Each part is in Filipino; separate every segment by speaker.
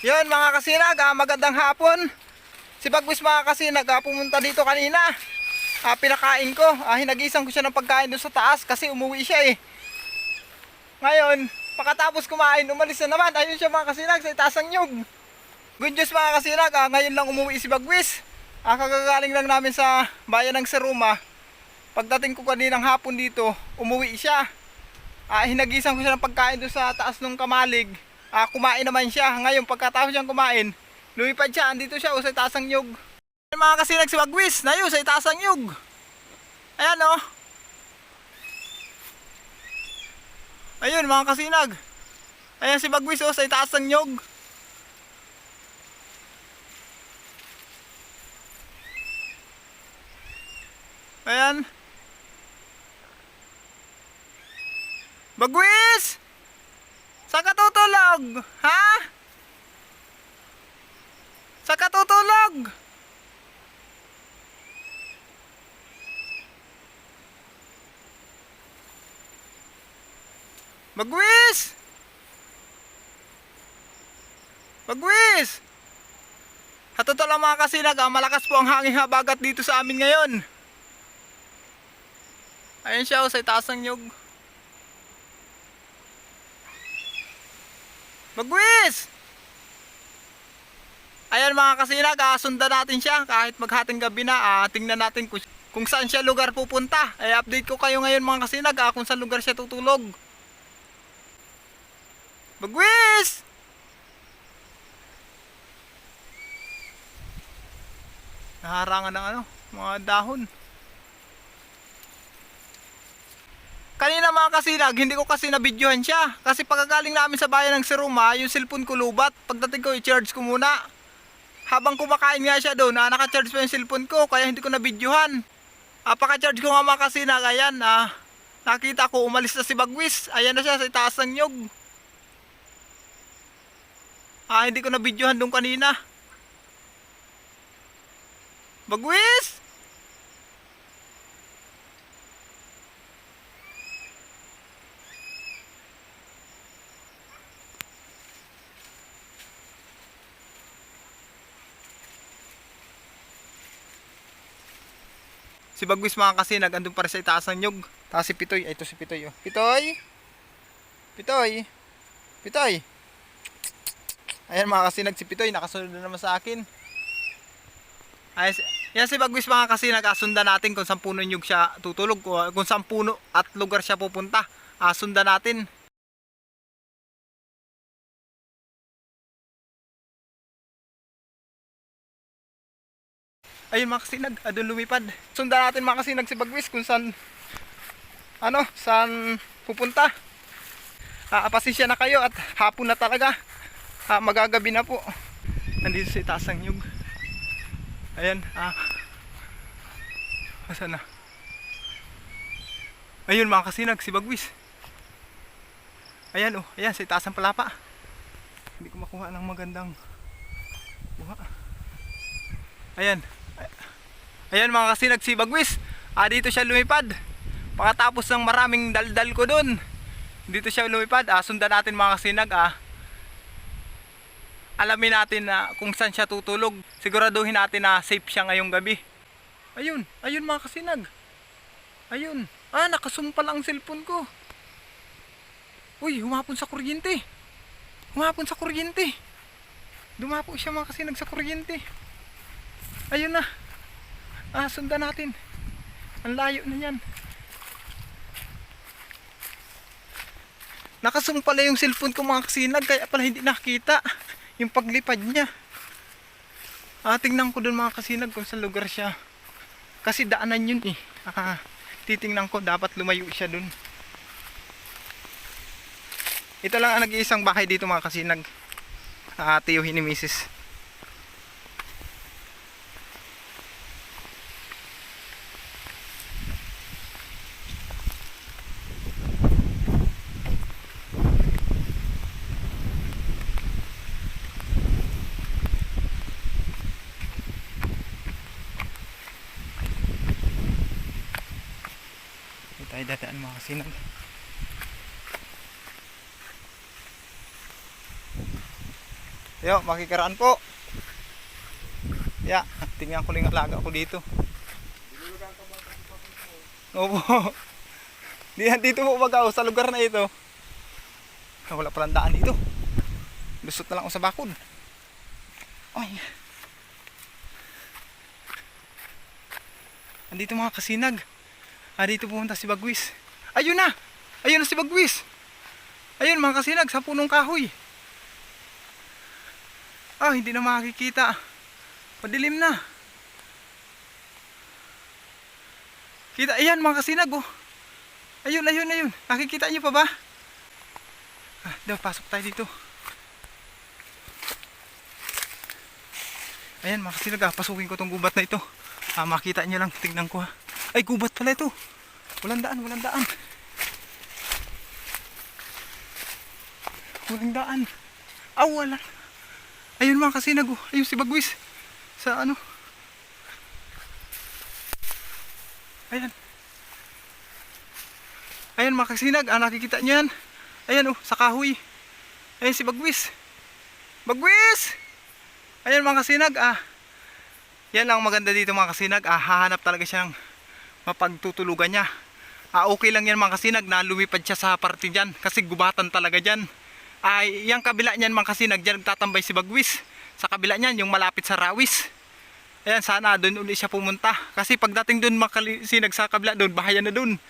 Speaker 1: Yun mga kasinag, magandang hapon. Si Bagwis mga kasinag, pumunta dito kanina. Pinakain ko, hinagisan ko siya ng pagkain doon sa taas kasi umuwi siya eh. Ngayon, pagkatapos kumain, umalis na naman. Ayun siya mga kasinag sa itaas ng nyug. Good news mga kasinag, ngayon lang umuwi si Bagwis. Kagagaling lang namin sa bayan ng Seruma. Pagdating ko kaninang hapon dito, umuwi siya. Hinagisan ko siya ng pagkain doon sa taas ng kamalig. Kumain naman siya. Ngayon pagkatapos siyang kumain, lumipad siya. Andito siya sa itaas ng nyug. Mga kasinag si Bagwis, nayo sa itaas ng nyug. Ayan o. Ayun mga kasinag. Ayan si Bagwis sa itaas ng nyug. Ayan. Bagwis! Saan ka tutulog? Ha? Saan ka tutulog? Bagwis! Bagwis! Sa totoo lang mga kasinag, malakas po ang hangin habagat dito sa amin ngayon. Ayan siya sa itaas ng nyug. Bagwis! Ayan mga kasinag, sundan natin siya kahit maghating gabi na. Tingnan natin kung saan siya lugar pupunta. Update ko kayo ngayon mga kasinag kung saan lugar siya tutulog. Bagwis! Naharangan ng mga dahon. Kanina mga kasinag, hindi ko kasi nabidyohan siya. Kasi pagkagaling namin sa bayan ng Seruma, yung cellphone ko lubat. Pagdating ko, i-charge ko muna. Habang kumakain nga siya doon, naka-charge pa yung cellphone ko, kaya hindi ko nabidyohan. Pagka-charge ko nga mga kasinag, ayan, nakita ko umalis na si Bagwis. Ayan na siya sa itaas ng nyug. Hindi ko nabidyohan doon kanina. Bagwis! Si Bagwis mga kasinag, andun para sa itaas ng nyug. Tapos si Pitoy, ito si Pitoy. Pitoy! Pitoy! Pitoy! Ayan mga kasinag, si Pitoy, nakasunod na naman sa akin. Yan si Bagwis mga kasinag, sundan natin kung saan puno nyug siya tutulog. Kung saan puno at lugar siya pupunta. Sundan natin. Ayun mga kasinag, doon lumipad. Sundan natin mga kasinag si Bagwis kung saan saan pupunta. Pasensya na kayo at hapon na talaga. Magagabi na po. Nandito sa itaas ng nyug. Ayan, asan na? Ayun mga kasinag si Bagwis. Ayan ayan sa itaas ng palapa. Hindi ko makuha ng magandang kuha. Ayan. Ayan mga kasinag si Bagwis. Dito siya lumipad. Pagkatapos ng maraming daldal ko dun, dito siya lumipad. Sundan natin mga kasinag. Alamin natin kung saan siya tutulog. Siguraduhin natin na safe siya ngayong gabi. Ayun, ayun mga kasinag. Ayun. Nakasumpa lang ang cellphone ko. Uy, humapon sa kuryente. Humapon sa kuryente. Dumapo siya mga kasinag sa kuryente. Ayun na. Sundan natin. Ang layo na yan. Nakasum pala yung cellphone ko mga kasinag, kaya pala hindi nakita yung paglipad niya. Tingnan ko dun mga kasinag kung saan lugar siya. Kasi daanan yun eh. Titingnan ko, dapat lumayo siya dun. Ito lang ang nag-iisang bahay dito mga kasinag. Tiyuhin ni Mrs. Tayo dadaan mga kasinag. Yo, makikaraan po. Ya, tingnan ko lang ang alaga ko dito. Opo. Dito po baga sa lugar na ito. Wala palang daan dito. Lusot na lang ako sa bakod. Ay. Andito mga kasinag. Dito pumunta si Bagwis. Ayun na! Ayun na si Bagwis! Ayun mga kasinag, sa punong kahoy. Hindi na makikita. Padilim na. Kita, ayan mga kasinag oh. Ayun. Nakikita niyo pa ba? Pasok tayo dito. Ayan mga kasinag, pasukin ko tong gubat na ito. Makita niyo lang, tingnan ko ha. Ay, gubat pala ito. Walang daan. Walang daan. Wala. Ayun mga kasinag oh. Ayun si Bagwis. Sa ano? Ayan mga kasinag, nakikita niyo yan. Ayan oh, sa kahoy. Ayan si Bagwis. Bagwis! Ayan mga kasinag, yan lang maganda dito mga kasinag. Hahanap talaga siya ng mapagtutulugan niya. Okay lang yan mga kasinag na lumipad siya sa parte dyan. Kasi gubatan talaga dyan. Yung kabila niyan mga kasinag, dyan nagtatambay si Bagwis. Sa kabila niyan, yung malapit sa Rawis. Ayan, sana doon ulit siya pumunta. Kasi pagdating doon mga kasinag sa kabila doon, bahaya na doon.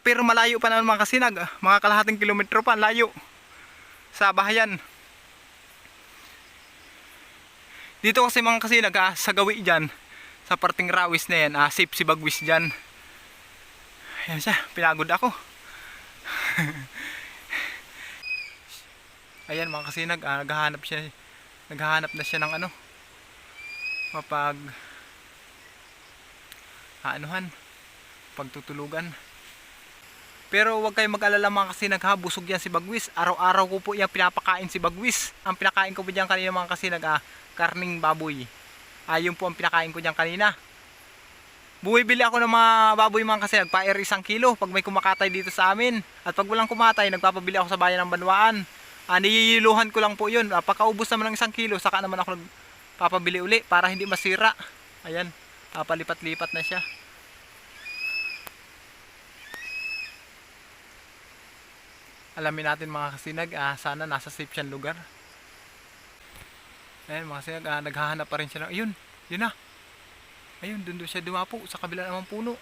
Speaker 1: Pero malayo pa naman mga kasinag. Mga kalahating kilometro pa, layo. Sa bahayan. Dito kasi mga kasinag, sa gawi dyan, sa parting Rawis na yan, safe si Bagwis dyan. Ayan siya, pinagod ako. Ayan mga kasinag, naghahanap na siya ng ano, pagtutulugan. Pero huwag kayong mag-alala mga kasinag ha, busog yan si Bagwis. Araw-araw ko po yan pinapakain si Bagwis. Ang pinakain ko po dyan kanina mga kasinag, karning baboy. Yun po ang pinakain ko dyan kanina. Bumibili ako ng mga baboy mga kasinag, pa-air 1 kilo pag may kumakatay dito sa amin. At pag walang kumatay, nagpapabili ako sa bayan ng Banwaan. Niyiluhan ko lang po yun. Pagkaubos naman ng 1 kilo, saka naman ako nagpapabili uli para hindi masira. Ayan, palipat-lipat na siya. Alamin natin mga kasinag, sana nasa safe siyang lugar. Ayan mga kasinag, naghahanap pa rin siya ng, yun na. Ayun, doon siya dumapo, sa kabila namang puno.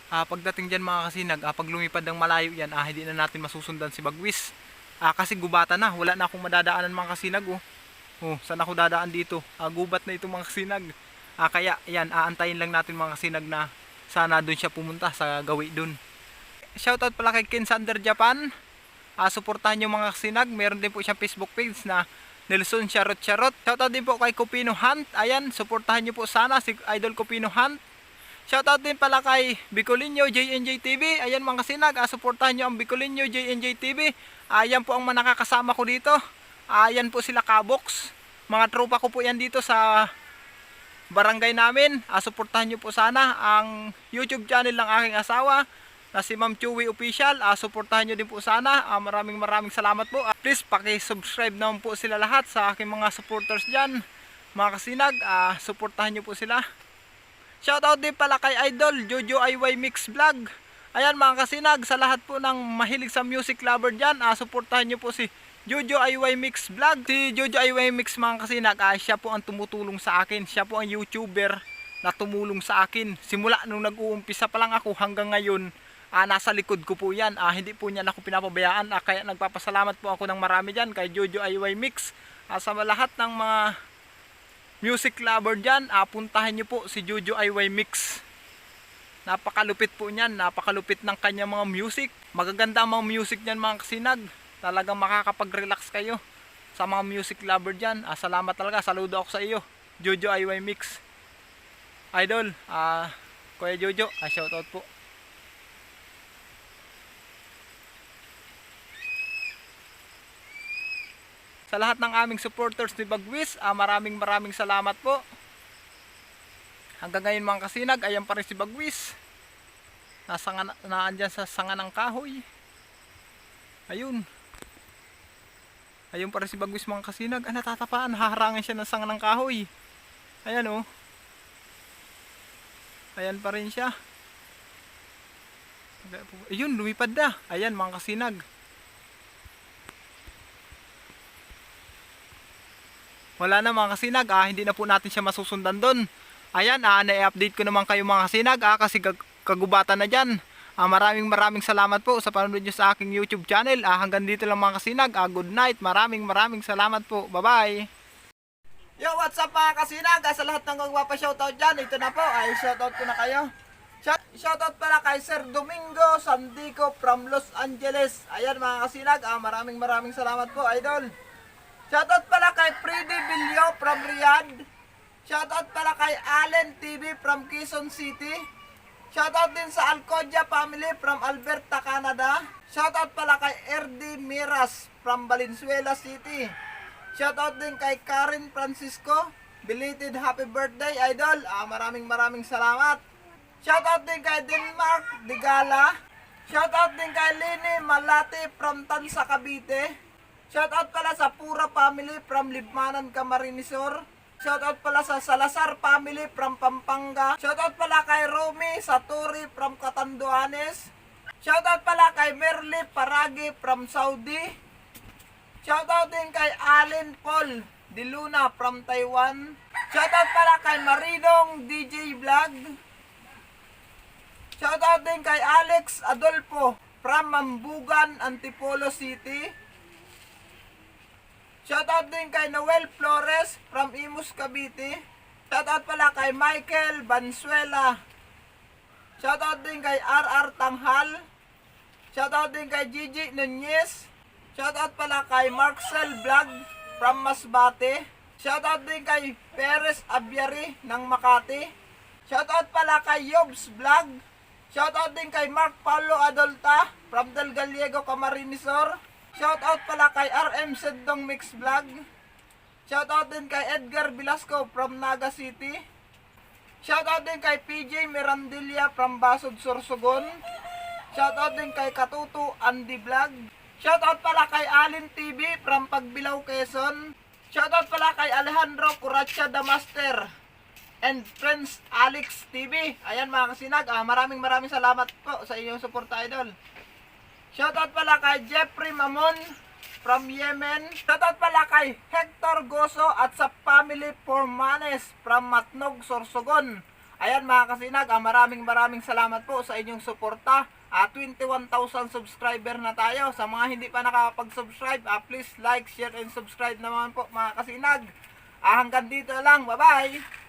Speaker 1: Pagdating dyan mga kasinag, pag lumipad ng malayo yan, hindi na natin masusundan si Bagwis. Kasi gubatan na, wala na akong madadaanan mga kasinag oh. Saan ako dadaan dito? Gubat na ito mga kasinag. Kaya yan, aantayin lang natin mga kasinag na sana doon siya pumunta sa gawi doon. Shoutout pala kay Ken Sander Japan. Suportahan nyo mga kasinag. Meron din po siyang Facebook page na Nelson Charot. Shoutout din po kay Copino Hunt. Ayan, suportahan nyo po sana si Idol Copino Hunt. Shoutout din pala kay Bicolinho JNJ TV. Ayan mga kasinag, suportahan nyo ang Bicolinho JNJ TV. Ayan po ang mga nakakasama ko dito. Ayan po sila Kabox. Mga tropa ko po yan dito sa barangay namin. Suportahan nyo po sana ang YouTube channel ng aking asawa na si Ma'am Chewy Official. Suportahan nyo din po sana. Maraming salamat po. Please paki-subscribe naman po sila lahat sa aking mga supporters dyan. Mga kasinag, suportahan nyo po sila. Shoutout din pala kay Idol Jojo IY Mix Vlog. Ayan mga kasinag, sa lahat po ng mahilig sa music lover dyan, suportahan nyo po si Jojo IY Mix Vlog. Si Jojo IY Mix mga kasinag, siya po ang tumutulong sa akin. Siya po ang YouTuber na tumulong sa akin. Simula nung nag-uumpisa pa lang ako hanggang ngayon, nasa likod ko po yan. Hindi po niyan ako pinapabayaan. Kaya nagpapasalamat po ako ng marami dyan kay Jojo IY Mix. Sa lahat ng mga music lover dyan, puntahan nyo po si Jojo IY Mix. Napakalupit po niyan, napakalupit ng kanya mga music. Magaganda ang mga music niyan mga kasinag. Talagang makakapag-relax kayo sa mga music lover dyan. Salamat talaga, saludo ako sa iyo Jojo IY Mix. Idol, Kuya Jojo, shoutout po. Sa lahat ng aming supporters ni Bagwis, maraming salamat po. Hanggang ngayon mga kasinag, ayan pa rin si Bagwis. Naandyan sa sanga ng kahoy. Ayun. Ayun pa rin si Bagwis mga kasinag. Natatapaan, haharangin siya ng sanga ng kahoy. Ayan oh. Ayan pa rin siya. Ayun, lumipad na. Ayan mga kasinag. Wala na mga kasinag, hindi na po natin siya masusundan doon. Ayan, na-update ko naman kayo mga kasinag, kasi kagubatan na dyan. Maraming salamat po sa panonood nyo sa aking YouTube channel. Hanggang dito lang mga kasinag. Good night. Maraming salamat po. Bye-bye. Yo, what's up mga kasinag? Sa lahat ng gagawapa shoutout dyan, ito na po. Ay, shoutout ko na kayo. Shoutout pala kay Sir Domingo Sandico from Los Angeles. Ayan mga kasinag, maraming salamat po, idol. Shoutout pala kay Freddy Villo from Riyadh. Shoutout pala kay Allen TV from Quezon City. Shoutout din sa Alcodia family from Alberta, Canada. Shoutout pala kay RD Miras from Valenzuela City. Shoutout din kay Karen Francisco. Belated happy birthday, idol. Maraming salamat. Shoutout din kay Denmark Digala. Shoutout din kay Lini Malati from Tansa, Cavite. Shoutout pala sa Pura family from Libmanan, Camarines Sur. Shoutout pala sa Salazar family from Pampanga. Shoutout pala kay Romy Saturi from Catanduanes. Shoutout pala kay Merly Paragi from Saudi. Shoutout din kay Allen Paul De Luna from Taiwan. Shoutout pala kay Marinong DJ Vlog. Shoutout din kay Alex Adolfo from Mambugan, Antipolo City. Shoutout din kay Noel Flores from Imus, Cavite. Shoutout pala kay Michael Bansuela. Shoutout din kay RR Tanghal. Shoutout din kay Gigi Nunez. Shoutout pala kay Marcel Vlog from Masbate. Shoutout din kay Perez Abiari ng Makati. Shoutout pala kay Yobs Vlog. Shoutout din kay Mark Paulo Adolta from Del Gallego, Camarines Sur. Shoutout pala kay RM Sedong Mix Vlog. Shoutout din kay Edgar Velasco from Naga City. Shoutout din kay PJ Mirandilla from Basod, Sorsogon. Shoutout din kay Katutu Andy Vlog. Shoutout pala kay Alin TV from Pagbilao, Quezon. Shoutout pala kay Alejandro Curacha the Master and Friends Alex TV. Ayan mga kasinag, maraming salamat po sa inyong suporta, idol. Shoutout pala kay Jeffrey Mamon from Yemen. Shoutout pala kay Hector Goso at sa family Formanes from Matnog, Sorsogon. Ayan mga kasinag, maraming salamat po sa inyong suporta. 21,000 subscriber na tayo. Sa mga hindi pa nakakapag-subscribe, please like, share, and subscribe naman po mga kasinag. Hanggang dito lang. Bye-bye!